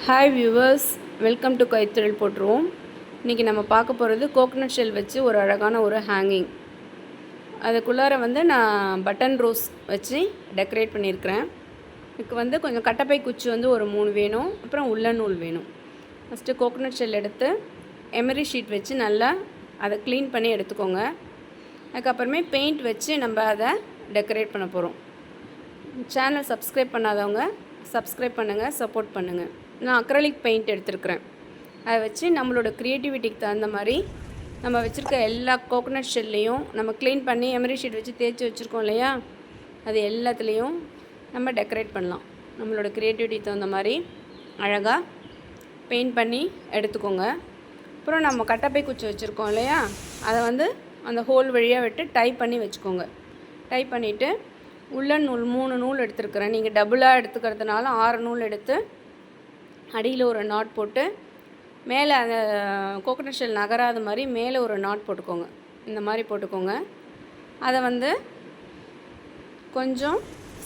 Hi viewers, welcome to கைத்தொழில் போட்டுருவோம். இன்றைக்கி நம்ம பார்க்க போகிறது கோகனட் ஷெல் வச்சு ஒரு அழகான ஒரு ஹேங்கிங். அதுக்குள்ளார நான் பட்டன் ரோஸ் வச்சு டெக்கரேட் பண்ணியிருக்கிறேன். இதுக்கு கொஞ்சம் கட்டப்பை குச்சி ஒரு 3 வேணும். அப்புறம் உல்லன் நூல் வேணும். ஃபஸ்ட்டு கோகனட் ஷெல் எடுத்து எமரி ஷீட் வச்சு நல்லா அதை க்ளீன் பண்ணி எடுத்துக்கோங்க. அதுக்கப்புறமே பெயிண்ட் வச்சு நம்ம அதை டெக்கரேட் பண்ண போகிறோம். சேனல் சப்ஸ்கிரைப் பண்ணாதவங்க சப்ஸ்கிரைப் பண்ணுங்கள், சப்போர்ட் பண்ணுங்கள். நான் அக்ரலிக் பெயிண்ட் எடுத்துருக்கிறேன். அதை வச்சு நம்மளோட க்ரியேட்டிவிட்டிக்கு தகுந்த மாதிரி நம்ம வச்சுருக்க எல்லா கோகனட் ஷெல்லையும் நம்ம க்ளீன் பண்ணி எமரி ஷீட் வச்சு தேய்ச்சி வச்சுருக்கோம் இல்லையா, அது எல்லாத்துலேயும் நம்ம டெக்கரேட் பண்ணலாம். நம்மளோட க்ரியேட்டிவிட்டிக்கு தகுந்த மாதிரி அழகாக பெயிண்ட் பண்ணி எடுத்துக்கோங்க. அப்புறம் நம்ம கட்டப்பை குச்சி வச்சுருக்கோம் இல்லையா, அதை அந்த ஹோல் வழியாக விட்டு டைப் பண்ணி வச்சுக்கோங்க. டைப் பண்ணிவிட்டு உல்லன் நூல் 3 நூல் எடுத்துருக்கிறேன். நீங்கள் டபுளாக எடுத்துக்கிறதுனால 6 நூல் எடுத்து அடியில் ஒரு நாட் போட்டு மேலே அந்த கோகனட் ஷெல் நகராத மாதிரி மேலே ஒரு நாட் போட்டுக்கோங்க. இந்த மாதிரி போட்டுக்கோங்க. அதை கொஞ்சம்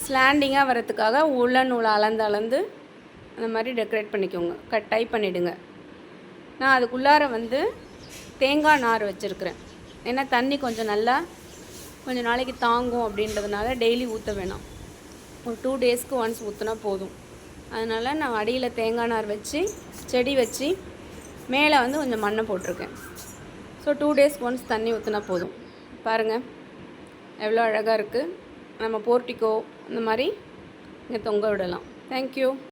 ஸ்லாண்டிங்காக வரத்துக்காக உல்லன் நூலை அளந்து அந்த மாதிரி டெக்கரேட் பண்ணிக்கோங்க. டைப் பண்ணிவிடுங்க. நான் அதுக்குள்ளார தேங்காய் நார் வச்சுருக்கிறேன். ஏன்னா தண்ணி கொஞ்சம் நாளைக்கு தாங்கும் அப்படின்றதுனால டெய்லி ஊற்ற வேணாம். ஒரு 2 டேஸ்க்கு ஒன்ஸ் ஊற்றினா போதும். அதனால் நான் அடியில் தேங்காய் நார் வச்சு செடி வச்சு மேலே கொஞ்சம் மண்ணை போட்டிருக்கேன். ஸோ 2 டேஸ்க்கு ஒன்ஸ் தண்ணி ஊற்றினா போதும். பாருங்கள் எவ்வளோ அழகாக இருக்குது. நம்ம போர்ட்டிக்கோ இந்த மாதிரி இங்கே தொங்க விடலாம். தேங்க்யூ.